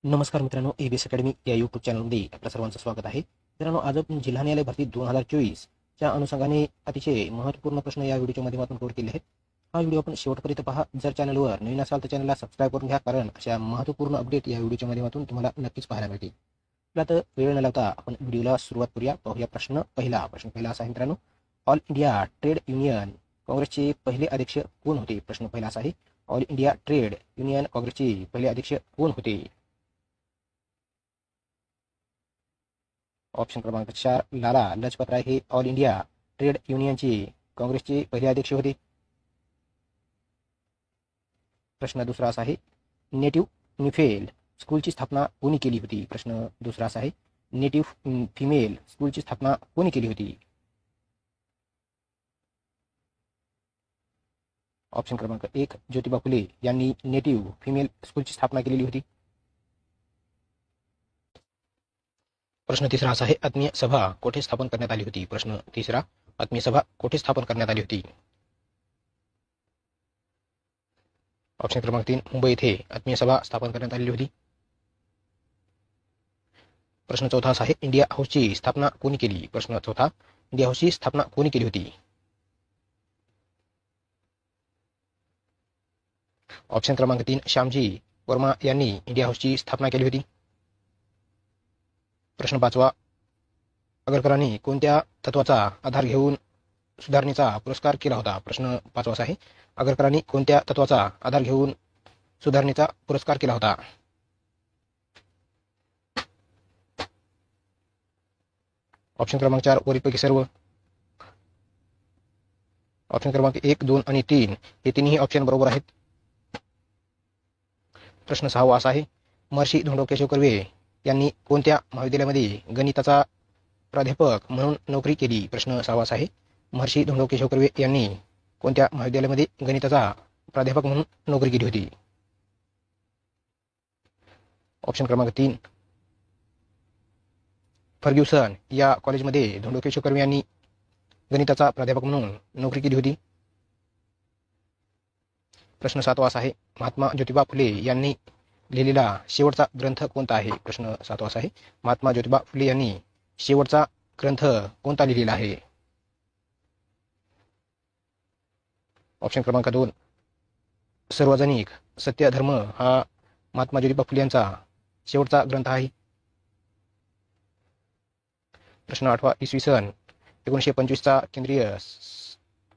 नमस्कार मित्रांनो, ABS academy या यूट्यूब चॅनलमध्ये आपल्या सर्वांचं स्वागत आहे. मित्रांनो, आज आपण जिल्हा न्यायालय भरती 2024च्या अनुषंगाने अतिशय महत्त्वपूर्ण प्रश्न या व्हिडिओच्या माध्यमातून कव्हर केले आहेत. हा व्हिडिओ आपण शेवटपर्यंत पहा. जर चॅनलवर नवीन असाल तर चॅनलला सबस्क्राईब करून घ्या, कारण अशा महत्त्वपूर्ण अपडेट या व्हिडिओच्या माध्यमातून तुम्हाला नक्कीच पाहायला मिळतील. तर वेळ न लावता आपण व्हिडिओला सुरुवात करूया. पाहूया प्रश्न पहिला असा आहे मित्रांनो, ऑल इंडिया ट्रेड युनियन काँग्रेसचे पहिले अध्यक्ष कोण होते? प्रश्न पहिला असा आहे, ऑल इंडिया ट्रेड युनियन काँग्रेसचे पहिले अध्यक्ष कोण होते? ऑप्शन क्रमांक 4, लाला लजपत राय हे ऑल इंडिया ट्रेड युनियनचे काँग्रेसचे पहिले अध्यक्ष होते. प्रश्न दुसरा असा आहे, नेटिव्ह निफेल स्कूलची स्थापना कोणी केली होती? प्रश्न दुसरा असा आहे, नेटिव्ह फिमेल स्कूलची स्थापना कोणी केली होती? ऑप्शन क्रमांक 1, ज्योतिबा फुले यांनी नेटिव्ह फिमेल स्कूलची स्थापना केलेली होती. प्रश्न तिसरा असा आहे, आत्मीय सभा कोठे स्थापन करण्यात आली होती? प्रश्न तिसरा, आत्मीय सभा कोठे स्थापन करण्यात आली होती? ऑप्शन क्रमांक 3, मुंबई येथे आत्मीय सभा स्थापन करण्यात आलेली होती. प्रश्न चौथा असा आहे, इंडिया हाऊसची स्थापना कोणी केली? प्रश्न चौथा, इंडिया हाऊसची स्थापना कोणी केली होती? ऑप्शन क्रमांक 3, श्यामजी वर्मा यांनी इंडिया हाऊसची स्थापना केली होती. प्रश्न पाचवा, आगरकरांनी कोणत्या तत्वाचा आधार घेऊन सुधारणेचा पुरस्कार केला होता? प्रश्न पाचवा असा आहे, आगरकरांनी कोणत्या तत्वाचा आधार घेऊन सुधारणेचा पुरस्कार केला होता? ऑप्शन क्रमांक 4, वरीलपैकी सर्व. ऑप्शन क्रमांक 1, 2 आणि 3 हे तिन्ही ऑप्शन बरोबर आहेत. प्रश्न सहावा असा आहे, महर्षी धोंडो केशव कर्वे यांनी कोणत्या महाविद्यालयामध्ये गणिताचा प्राध्यापक म्हणून नोकरी केली? प्रश्न सहावा असा आहे, महर्षी धोंडो केशव कर्वे यांनी कोणत्या महाविद्यालयामध्ये गणिताचा प्राध्यापक म्हणून नोकरी केली होती? ऑप्शन क्रमांक 3, फर्ग्युसन या कॉलेजमध्ये धोंडो केशव कर्वे यांनी गणिताचा प्राध्यापक म्हणून नोकरी केली होती. प्रश्न सातवा असा आहे, महात्मा ज्योतिबा फुले यांनी लिहिलेला शेवटचा ग्रंथ कोणता आहे? प्रश्न सातवा असा आहे, महात्मा ज्योतिबा फुले यांनी शेवटचा ग्रंथ कोणता लिहिलेला आहे? ऑप्शन क्रमांक 2, सार्वजनिक सत्य धर्म हा महात्मा ज्योतिबा फुले यांचा शेवटचा ग्रंथ आहे. प्रश्न आठवा, इसवी सन 1925चा केंद्रीय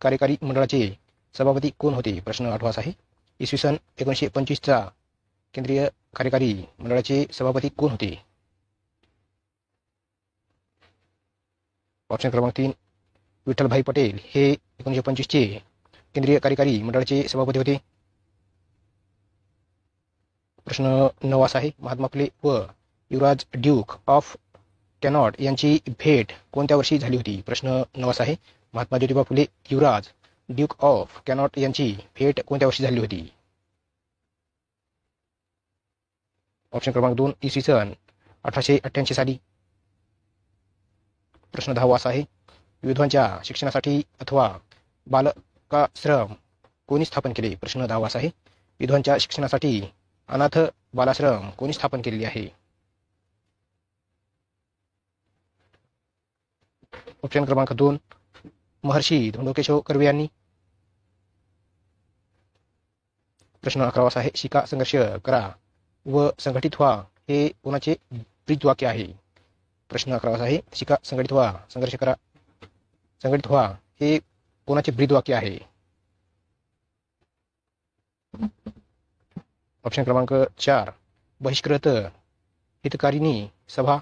कार्यकारी मंडळाचे सभापती कोण होते? प्रश्न आठवा असा आहे, इसवी सन 1925चा केंद्रीय कार्यकारी मंडळाचे सभापती कोण होते? ऑप्शन क्रमांक 3, विठ्ठलभाई पटेल हे 1925चे केंद्रीय कार्यकारी मंडळाचे सभापती होते. प्रश्न 9 असा आहे, महात्मा फुले व युवराज ड्यूक ऑफ कॅनॉट यांची भेट कोणत्या वर्षी झाली होती? प्रश्न 9 असा आहे, महात्मा ज्योतिबा फुले युवराज ड्यूक ऑफ कॅनॉट यांची भेट कोणत्या वर्षी झाली होती? ऑप्शन क्रमांक 2, इसवी सन 1888 साली. प्रश्न 10 असा आहे, विधवांच्या शिक्षणासाठी अथवा बालकाश्रम कोणी स्थापन केले? प्रश्न 10 असा आहे, विधवांच्या शिक्षणासाठी अनाथ बालाश्रम कोणी स्थापन केलेली आहे? ऑप्शन क्रमांक 2, महर्षी धोंडो केशव कर्वे यांनी. प्रश्न 11 असा आहे, शिका संघर्ष करा व संघटित व्हा हे कोणाचे ब्रीदवाक्य आहे? प्रश्न 11 असा आहे, शिका संघटित व्हा, संघर्ष करा, संघटित व्हा हे कोणाचे ब्रीदवाक्य आहे? ऑप्शन क्रमांक 4, बहिष्कृत हितकारिणी सभा.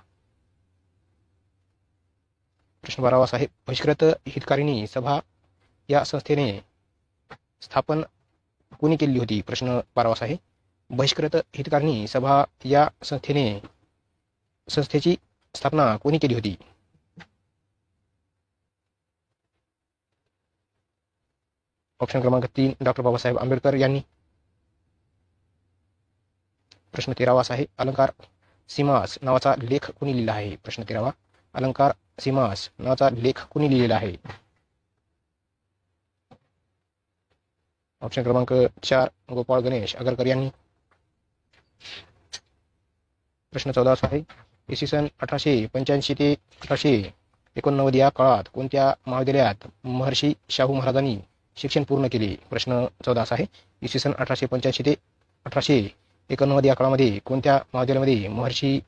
प्रश्न 12 असा आहे, बहिष्कृत हितकारिणी सभा या संस्थेने स्थापन कोणी केली होती? प्रश्न 12 असा आहे, बहिष्कृत हितकारिणी सभा या संस्थेची स्थापना कोणी केली होती? ऑप्शन क्रमांक 3, डॉक्टर बाबासाहेब आंबेडकर यांनी. प्रश्न 13 असा आहे, अलंकार सीमास नावाचा लेख कोणी लिहिला आहे? प्रश्न 13, अलंकार सीमास नावाचा लेख कोणी लिहिलेला आहे? ऑप्शन क्रमांक 4, गोपाळ गणेश आगरकर यांनी. प्रश्न 14 असा आहे, इसवी सन 1885 ते 1889 या काळात कोणत्या महाविद्यालयात महर्षी शाहू महाराजांनी शिक्षण पूर्ण केले? प्रश्न 14 असा आहे, इसवी सन 1885 ते 1889 या काळामध्ये कोणत्या महाविद्यालयामध्ये महर्षी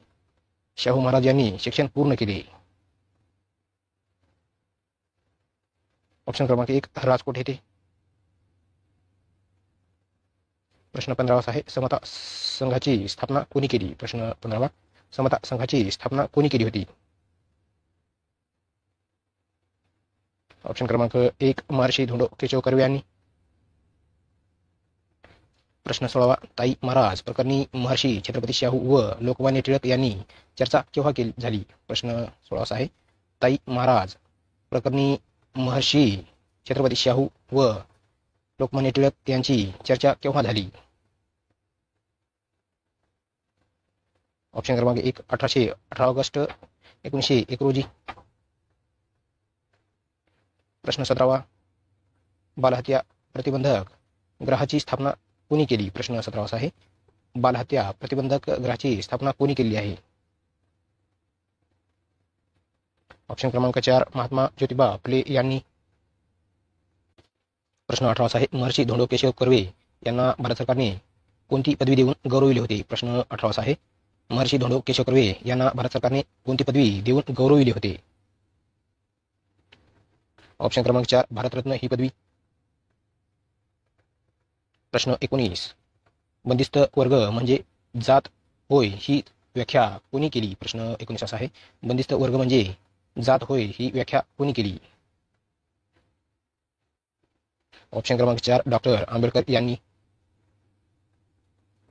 शाहू महाराज यांनी शिक्षण पूर्ण केले? ऑप्शन क्रमांक 1 राजकोट येथे. प्रश्न 15 असा आहे, समता संघाची स्थापना कोणी केली? प्रश्न 15, समता संघाची स्थापना कोणी केली होती? ऑप्शन क्रमांक 1 महर्षी धोंडो केशव कर्वे यांनी. प्रश्न 16, ताई महाराज प्रकरणी महर्षी छत्रपती शाहू व लोकमान्य टिळक यांनी चर्चा केव्हा झाली? प्रश्न 16 असा आहे, ताई महाराज प्रकरणी महर्षी छत्रपती शाहू व लोकमान्य टिळक यांची चर्चा केव्हा झाली? ऑप्शन क्रमांक 1 18 ऑगस्ट 1901 रोजी. प्रश्न 17, बालहत्या प्रतिबंधक गृहाची स्थापना कोणी केली? प्रश्न 17 असा आहे, बालहत्या प्रतिबंधक गृहाची स्थापना कोणी केली आहे? ऑप्शन क्रमांक 4 महात्मा ज्योतिबा फुले यांनी. प्रश्न 18 असा आहे, महर्षी धोंडो केशव कर्वे यांना भारत सरकारने कोणती पदवी देऊन गौरविले होते? प्रश्न 18 असा आहे, महर्षी धोंडो केशव कर्वे यांना भारत सरकारने कोणती पदवी देऊन गौरविले होते? ऑप्शन क्रमांक 4 भारतरत्न ही पदवी. प्रश्न 19, बंदिस्त वर्ग म्हणजे जात होय ही व्याख्या कोणी केली? प्रश्न 19 असा आहे, बंदिस्त वर्ग म्हणजे जात होय ही व्याख्या कोणी केली? ऑप्शन क्रमांक 4 डॉक्टर आंबेडकर यांनी.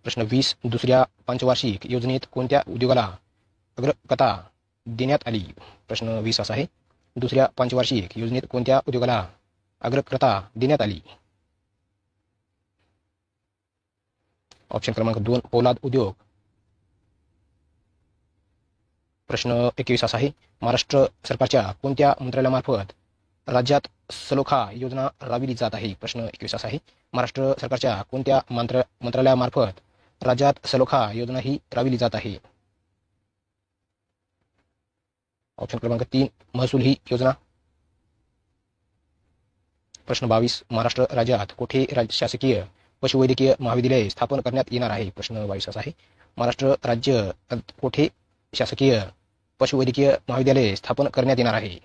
प्रश्न 20, दुसऱ्या पंचवार्षिक योजनेत कोणत्या उद्योगाला अग्रकता देण्यात आली? प्रश्न 20 असा आहे, दुसऱ्या पंचवार्षिक योजनेत कोणत्या उद्योगाला अग्रकता देण्यात आली? ऑप्शन क्रमांक 2 पोलाद उद्योग. प्रश्न 21 असा आहे, महाराष्ट्र सरकारच्या कोणत्या मंत्रालयामार्फत राज्यात सलोखा योजना राबविली जात आहे? प्रश्न 21 असा आहे, महाराष्ट्र सरकारच्या कोणत्या मंत्रालयामार्फत राज्यात सलोखा योजना ही राबविली जात आहे? ऑप्शन क्रमांक 3 महसूल ही योजना. प्रश्न 22, महाराष्ट्र राज्यात कोठे शासकीय पशुवैद्यकीय महाविद्यालय स्थापन करण्यात येणार आहे? प्रश्न 22 असा आहे, महाराष्ट्र राज्य कोठे शासकीय पशुवैद्यकीय महाविद्यालय स्थापन करण्यात येणार आहे?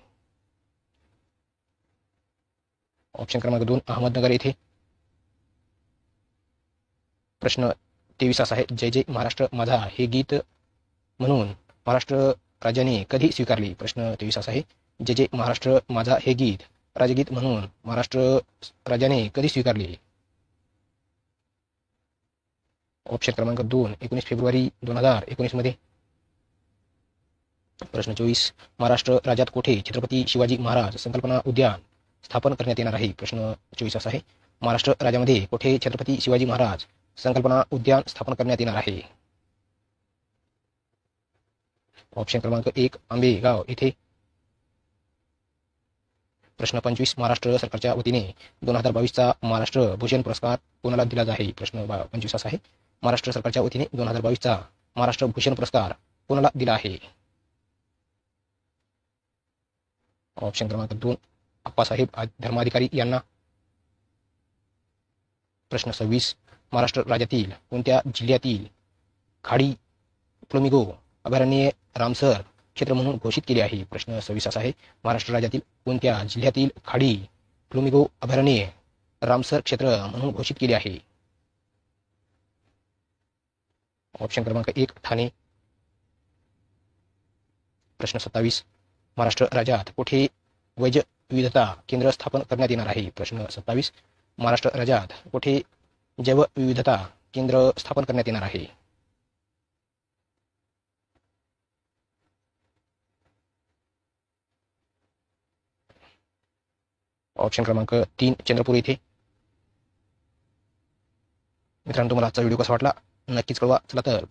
ऑप्शन क्रमांक 2 अहमदनगर येथे. प्रश्न 23 असा आहे, जय जय महाराष्ट्र माझा हे गीत म्हणून महाराष्ट्र राज्याने कधी स्वीकारले? प्रश्न 23 असा आहे, जय जय महाराष्ट्र माझा हे गीत राज्यगीत म्हणून महाराष्ट्र राज्याने कधी स्वीकारले? ऑप्शन क्रमांक 2 19 फेब्रुवारी 2019 मध्ये. प्रश्न 24, महाराष्ट्र राज्यात कोठे छत्रपती शिवाजी महाराज संकल्पना उद्यान स्थापन करण्यात येणार आहे? प्रश्न 24 असा आहे, महाराष्ट्र राज्यामध्ये कोठे छत्रपती शिवाजी महाराज संकल्पना उद्यान स्थापन करण्यात येणार आहे? ऑप्शन क्रमांक 1 आंबेगाव येथे. प्रश्न 25, महाराष्ट्र सरकारच्या वतीने 2022चा महाराष्ट्र भूषण पुरस्कार कोणाला दिला आहे? प्रश्न 25 असा आहे, महाराष्ट्र सरकारच्या वतीने 2022चा महाराष्ट्र भूषण पुरस्कार कोणाला दिला आहे? ऑप्शन क्रमांक 2 अप्पासाहेब धर्माधिकारी यांना. प्रश्न 26, महाराष्ट्र राज्यातील कोणत्या जिल्ह्यातील खाडी फ्लेमिंगो अभयारण्य रामसर क्षेत्र म्हणून घोषित केले आहे? प्रश्न 26 असा आहे, महाराष्ट्र राज्यातील कोणत्या जिल्ह्यातील खाडी फ्लेमिंगो अभयारण्य रामसर क्षेत्र म्हणून घोषित केले आहे? ऑप्शन क्रमांक 1 ठाणे. प्रश्न 27, महाराष्ट्र राज्यात कोठे वैज विविधता केंद्र स्थापन करण्यात येणार आहे? प्रश्न 27, महाराष्ट्र राज्यात कोठे जैव विविधता केंद्र स्थापन करण्यात येणार आहे? ऑप्शन क्रमांक 3 चंद्रपूर येथे. मित्रांनो, तुम्हाला आजचा व्हिडिओ कसा वाटला नक्कीच कळवा. चला तर